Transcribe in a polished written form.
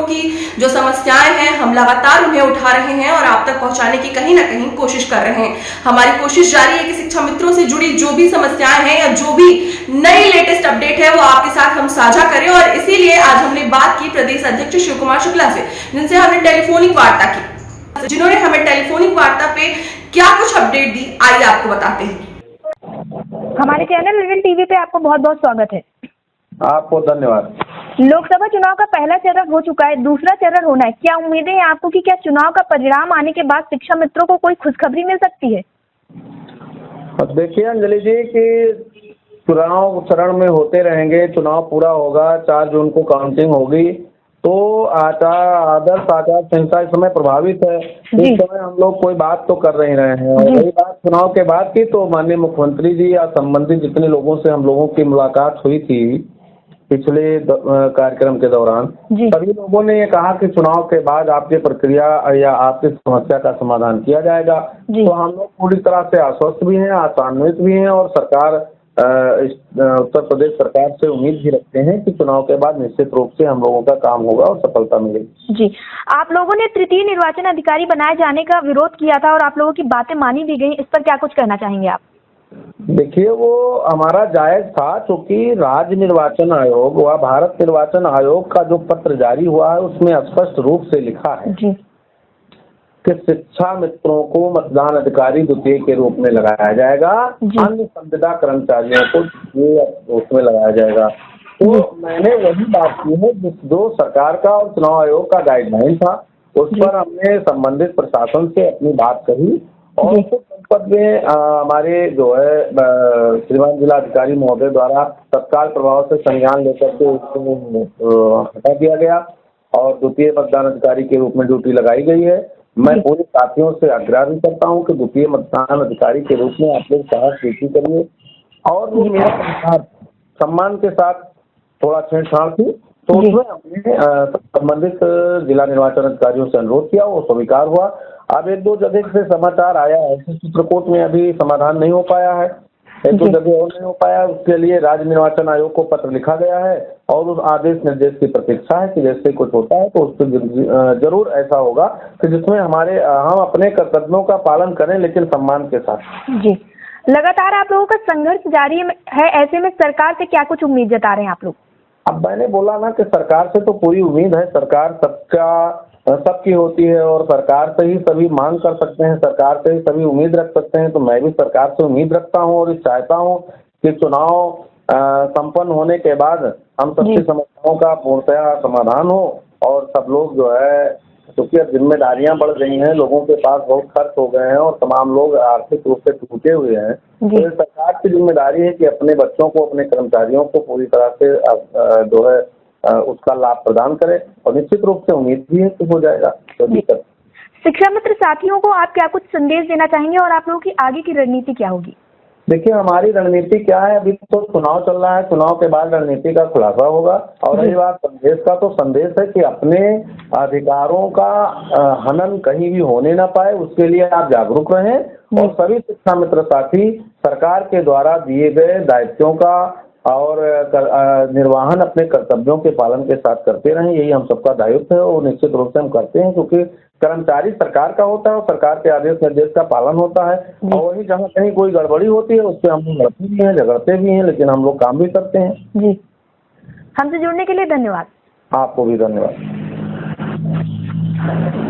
की जो समस्याएं हैं हम लगातार उन्हें उठा रहे हैं और आप तक पहुंचाने की कहीं ना कहीं कोशिश कर रहे हैं। हमारी कोशिश जारी है कि शिक्षा मित्रों से जुड़ी जो भी समस्याएं हैं या जो भी नई लेटेस्ट अपडेट है वो आपके साथ हम साझा करें, और इसीलिए आज हमने बात की प्रदेश अध्यक्ष शिव कुमार शुक्ला से, जिनसे हमने टेलीफोनिक वार्ता की, जिन्होंने हमें टेलीफोनिक वार्ता पे क्या कुछ अपडेट दी, आइए आपको बताते हैं। हमारे चैनल विजन टीवी पे आपको बहुत बहुत स्वागत है। आपको धन्यवाद। लोकसभा चुनाव का पहला चरण हो चुका है, दूसरा चरण होना है। क्या उम्मीदें हैं आपको कि क्या चुनाव का परिणाम आने के बाद शिक्षा मित्रों को कोई खुशखबरी मिल सकती है? देखिए अंजलि जी कि चुनाव चरण में होते रहेंगे, चुनाव पूरा होगा, 4 जून को काउंटिंग होगी, तो आदर्श आचार संहिता इस समय प्रभावित है। इस समय हम लोग कोई बात तो कर नहीं रहे हैं। वही बात चुनाव के बाद की तो माननीय मुख्यमंत्री जी या संबंधित जितने लोगों से हम लोगों की मुलाकात हुई थी पिछले कार्यक्रम के दौरान, सभी लोगों ने ये कहा कि चुनाव के बाद आपकी प्रक्रिया या आपकी समस्या का समाधान किया जाएगा। तो हम लोग पूरी तरह से आश्वस्त भी हैं, आशान्वित भी हैं, और सरकार उत्तर प्रदेश सरकार से उम्मीद भी रखते हैं कि चुनाव के बाद निश्चित रूप से हम लोगों का काम होगा और सफलता मिलेगी। जी, आप लोगों ने तृतीय निर्वाचन अधिकारी बनाए जाने का विरोध किया था और आप लोगों की बातें मानी भी गई, इस पर क्या कुछ कहना चाहेंगे आप? देखिए वो हमारा जायज था, क्योंकि राज्य निर्वाचन आयोग व भारत निर्वाचन आयोग का जो पत्र जारी हुआ है उसमें स्पष्ट रूप से लिखा है कि शिक्षा मित्रों को मतदान अधिकारी द्वितीय के रूप में लगाया जाएगा, अन्य संविदा कर्मचारियों को ये उसमें लगाया जाएगा। तो मैंने वही बात की है जो सरकार का और चुनाव आयोग का गाइडलाइन था, उस पर हमने संबंधित प्रशासन से अपनी बात कही और जनपद में हमारे जो है श्रीमान जिलाधिकारी महोदय द्वारा तत्काल प्रभाव से संज्ञान लेकर के उसको हटा दिया गया और द्वितीय मतदान अधिकारी के रूप में ड्यूटी लगाई गई है। मैं पूरे साथियों से आग्रह भी करता हूं कि द्वितीय मतदान अधिकारी के रूप में आप लोग साहस ड्यूटी करिए। और वो मेरा सम्मान के साथ थोड़ा छेड़छाड़ थी, तो उसमें हमने संबंधित जिला निर्वाचन अधिकारियों से अनुरोध किया, वो स्वीकार हुआ। अब 1-2 जगह से समाचार आया है, चित्रकूट में अभी समाधान नहीं हो पाया है, 1-2 जगह और नहीं हो पाया, उसके लिए राज्य निर्वाचन आयोग को पत्र लिखा गया है और उस आदेश निर्देश की प्रतीक्षा है कि जैसे कुछ होता है तो उस पर जरूर ऐसा होगा कि जिसमें हम अपने कर्तव्यों का पालन करें, लेकिन सम्मान के साथ। जी, लगातार आप लोगों का संघर्ष जारी है, ऐसे में सरकार से क्या कुछ उम्मीद जता रहे हैं आप लोग? अब मैंने बोला ना कि सरकार से तो पूरी उम्मीद है, सरकार सबकी होती है और सरकार से ही सभी मांग कर सकते हैं, सरकार से ही सभी उम्मीद रख सकते हैं। तो मैं भी सरकार से उम्मीद रखता हूं और चाहता हूं कि चुनाव संपन्न होने के बाद हम सबकी समस्याओं का पूर्णतः समाधान हो और सब लोग जो है, क्योंकि अब जिम्मेदारियां बढ़ गई हैं, लोगों के पास बहुत खर्च हो गए हैं और तमाम लोग आर्थिक रूप से टूटे हुए हैं। तो सरकार की जिम्मेदारी है कि अपने बच्चों को, अपने कर्मचारियों को पूरी तरह से जो है उसका लाभ प्रदान करें और निश्चित रूप से उम्मीद भी है कि हो जाएगा। तो शिक्षा मित्र साथियों को आप क्या कुछ संदेश देना चाहेंगे और आप लोगों की आगे की रणनीति क्या होगी? देखिए हमारी रणनीति क्या है, अभी तो चुनाव चल रहा है, चुनाव के बाद रणनीति का खुलासा होगा। और रही बात संदेश का, तो संदेश है कि अपने अधिकारों का हनन कहीं भी होने ना पाए, उसके लिए आप जागरूक रहें और सभी शिक्षा मित्र साथी सरकार के द्वारा दिए गए दायित्वों का और निर्वहन अपने कर्तव्यों के पालन के साथ करते रहें। यही हम सबका दायित्व है और निश्चित रूप से हम करते हैं, क्योंकि कर्मचारी सरकार का होता है और सरकार के आदेश निर्देश का पालन होता है। और वही जहाँ कहीं कोई गड़बड़ी होती है उससे हम लोग लड़ते भी हैं, झगड़ते भी हैं, लेकिन हम लोग काम भी करते हैं। जी, हमसे जुड़ने के लिए धन्यवाद। आपको भी धन्यवाद।